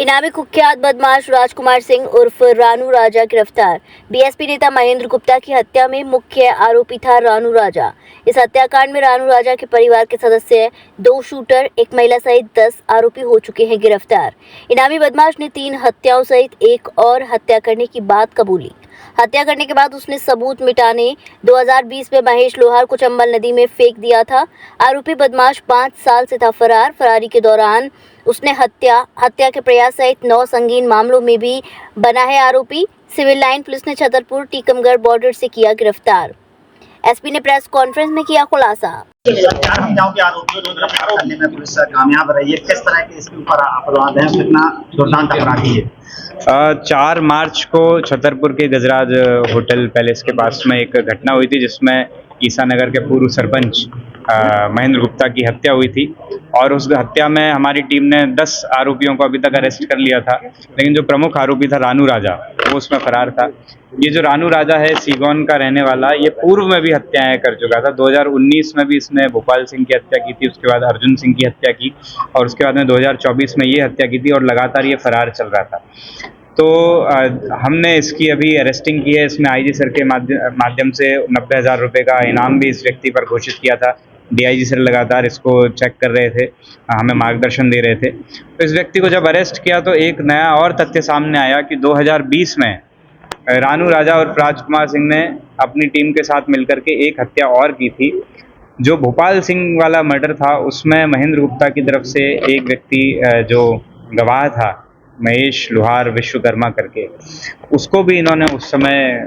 इनामी कुख्यात बदमाश राजकुमार सिंह उर्फ रानू राजा गिरफ्तार। बीएसपी नेता महेंद्र गुप्ता की हत्या में मुख्य आरोपी था रानू राजा। इस हत्याकांड में रानू राजा के परिवार के सदस्य, 2 शूटर, एक महिला सहित 10 आरोपी हो चुके हैं गिरफ्तार। इनामी बदमाश ने 3 हत्याओं सहित एक और हत्या करने की बात कबूली। हत्या करने के बाद उसने सबूत मिटाने 2020 में महेश लोहार को चंबल नदी में फेंक दिया था। आरोपी बदमाश 5 साल से था फरार। फरारी के दौरान उसने हत्या के प्रयास सहित 9 संगीन मामलों में भी बना है आरोपी। सिविल लाइन पुलिस ने छतरपुर टीकमगढ़ बॉर्डर से किया गिरफ्तार। एसपी ने प्रेस कॉन्फ्रेंस में किया खुलासा। 4 हत्याओं के आरोपियों को गिरफ्तार करने में पुलिस कामयाब रही है। किस तरह के इसके ऊपर अपराध है, कितना दुर्दांत अपराधी है? 4 मार्च को छतरपुर के गजराज होटल पैलेस के पास में एक घटना हुई थी जिसमें ईसा नगर के पूर्व सरपंच महेंद्र गुप्ता की हत्या हुई थी और उस हत्या में हमारी टीम ने 10 आरोपियों को अभी तक अरेस्ट कर लिया था, लेकिन जो प्रमुख आरोपी था रानू राजा, वो उसमें फरार था। ये जो रानू राजा है, सीगौन का रहने वाला, ये पूर्व में भी हत्याएं कर चुका था। 2019 में भी इसने भोपाल सिंह की हत्या की थी, उसके बाद अर्जुन सिंह की हत्या की और उसके बाद में 2024 में ये हत्या की थी और लगातार ये फरार चल रहा था। तो हमने इसकी अभी अरेस्टिंग की है। इसमें आईजी सर के माध्यम से 90,000 रुपये का इनाम भी इस व्यक्ति पर घोषित किया था। डीआईजी सर लगातार इसको चेक कर रहे थे, हमें मार्गदर्शन दे रहे थे। तो इस व्यक्ति को जब अरेस्ट किया तो एक नया और तथ्य सामने आया कि 2020 में रानू राजा और राजकुमार सिंह ने अपनी टीम के साथ मिलकर के एक हत्या और की थी। जो भोपाल सिंह वाला मर्डर था उसमें महेंद्र गुप्ता की तरफ से एक व्यक्ति जो गवाह था, महेश लोहार विश्वकर्मा करके, उसको भी इन्होंने उस समय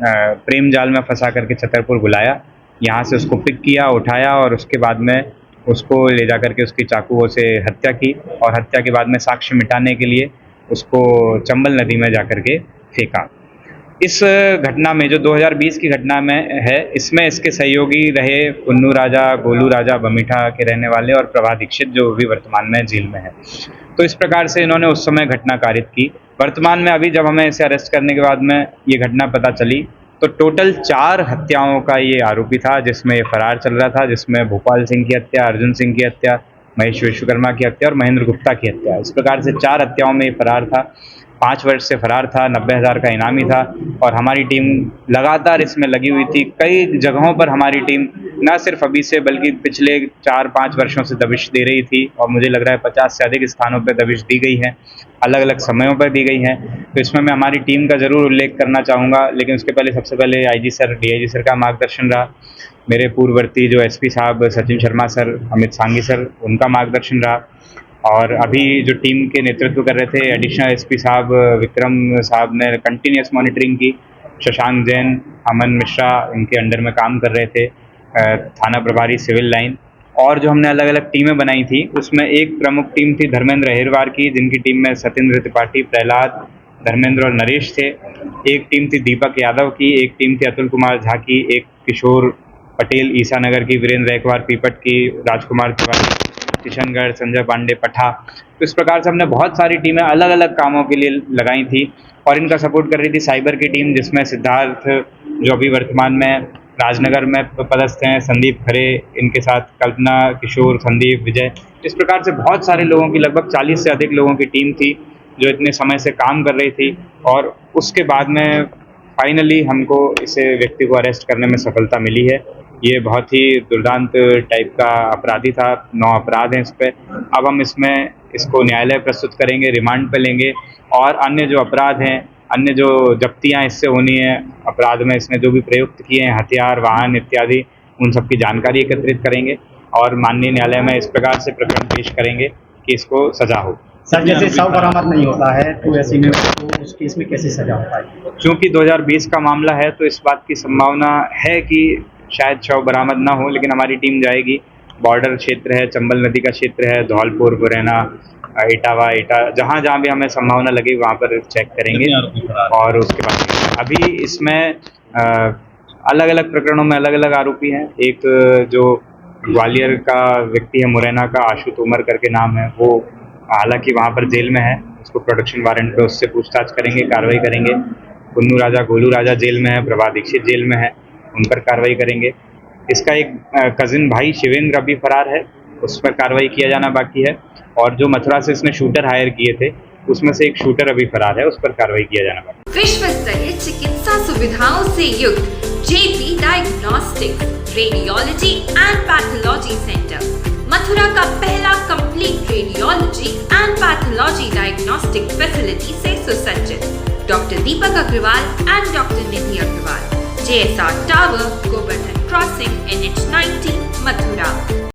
प्रेम जाल में फंसा करके छतरपुर बुलाया। यहाँ से उसको पिक किया, उठाया और उसके बाद में उसको ले जा करके उसकी चाकुओं से हत्या की और हत्या के बाद में साक्ष्य मिटाने के लिए उसको चंबल नदी में जा करके फेंका। इस घटना में जो 2020 की घटना में है, इसमें इसके सहयोगी रहे पुन्नू राजा, गोलू राजा बमीठा के रहने वाले और प्रभा दीक्षित, जो भी वर्तमान में जेल में है। तो इस प्रकार से इन्होंने उस समय घटना कारित की। वर्तमान में अभी जब हमें इसे अरेस्ट करने के बाद में ये घटना पता चली तो टोटल 4 हत्याओं का ये आरोपी था, जिसमें ये फरार चल रहा था, जिसमें भोपाल सिंह की हत्या, अर्जुन सिंह की हत्या, महेश विश्वकर्मा की हत्या और महेंद्र गुप्ता की हत्या। इस प्रकार से 4 हत्याओं में ये फरार था। 5 वर्ष से फरार था, 90,000 का इनामी था और हमारी टीम लगातार इसमें लगी हुई थी। कई जगहों पर हमारी टीम न सिर्फ अभी से बल्कि पिछले 4-5 वर्षों से दबिश दे रही थी और मुझे लग रहा है 50 से अधिक स्थानों पर दबिश दी गई है, अलग अलग समयों पर दी गई है। तो इसमें मैं हमारी टीम का ज़रूर उल्लेख करना चाहूँगा, लेकिन उसके पहले सबसे पहले आईजी सर, डीआईजी सर का मार्गदर्शन रहा। मेरे पूर्ववर्ती जो एसपी साहब सचिन शर्मा सर, अमित सांगी सर, उनका मार्गदर्शन रहा और अभी जो टीम के नेतृत्व कर रहे थे एडिशनल एसपी साहब विक्रम साहब ने कंटिन्यूस मॉनिटरिंग की। शशांक जैन, अमन मिश्रा इनके अंडर में काम कर रहे थे, थाना प्रभारी सिविल लाइन। और जो हमने अलग अलग टीमें बनाई थी उसमें एक प्रमुख टीम थी धर्मेंद्र अहिरवार की, जिनकी टीम में सत्येंद्र त्रिपाठी, प्रहलाद, धर्मेंद्र और नरेश थे। एक टीम थी दीपक यादव की, एक टीम थी अतुल कुमार झा की, एक किशोर पटेल ईसा नगर की, वीरेंद्र रैकवार पीपट की, राजकुमार तिवारी किशनगढ़, संजय पांडे पठा। तो इस प्रकार से हमने बहुत सारी टीमें अलग अलग कामों के लिए लगाई थी और इनका सपोर्ट कर रही थी साइबर की टीम, जिसमें सिद्धार्थ जो अभी वर्तमान में राजनगर में पदस्थ हैं, संदीप खरे, इनके साथ कल्पना, किशोर, संदीप, विजय। इस प्रकार से बहुत सारे लोगों की, लगभग 40 से अधिक लोगों की टीम थी जो इतने समय से काम कर रही थी और उसके बाद में फाइनली हमको इसे व्यक्ति को अरेस्ट करने में सफलता मिली है। ये बहुत ही दुर्दांत टाइप का अपराधी था, 9 अपराध हैं इस पर। अब हम इसको न्यायालय प्रस्तुत करेंगे, रिमांड पे लेंगे और अन्य जो अपराध हैं, अन्य जो जब्तियां इससे होनी है, अपराध में इसने जो भी प्रयुक्त किए हैं हथियार, वाहन इत्यादि, उन सब की जानकारी एकत्रित करेंगे और माननीय न्यायालय में इस प्रकार से प्रकरण पेश करेंगे कि इसको सजा हो। सर, जैसे शव बरामद नहीं होता है तो ऐसे में तो उस केस में कैसे सजा होता है? चूँकि 2020 का मामला है तो इस बात की संभावना है कि शायद शव बरामद ना हो, लेकिन हमारी टीम जाएगी। बॉर्डर क्षेत्र है, चंबल नदी का क्षेत्र है, धौलपुर, मुरैना, इटावा, जहाँ जहाँ भी हमें संभावना लगी वहाँ पर चेक करेंगे और उसके बाद अभी इसमें अलग अलग प्रकरणों में अलग अलग आरोपी हैं। एक जो ग्वालियर का व्यक्ति है, मुरैना का आशु तोमर करके नाम है, वो हालांकि वहाँ पर जेल में है, उसको प्रोटेक्शन वारंट पे उससे पूछताछ करेंगे, कार्रवाई करेंगे। पुन्नू राजा, गोलू राजा जेल में है, प्रभा दीक्षित जेल में है, उन पर कार्रवाई करेंगे। इसका एक कजिन भाई शिवेंद्र अभी फरार है, उस पर कार्रवाई किया जाना बाकी है। और जो मथुरा से इसने शूटर हायर किए थे उसमें से एक शूटर अभी फरार है, उस पर कार्रवाई किया जाना बाकी। विश्व स्तरीय चिकित्सा सुविधाओं से युक्त JP diagnostics radiology and pathology centre Mathura का पहला complete radiology and pathology diagnostic facility से सुसज्जित। Doctor Deepak Agarwal and doctor Nidhi Agarwal, JSR tower, Govardhan crossing, NH 90, Mathura.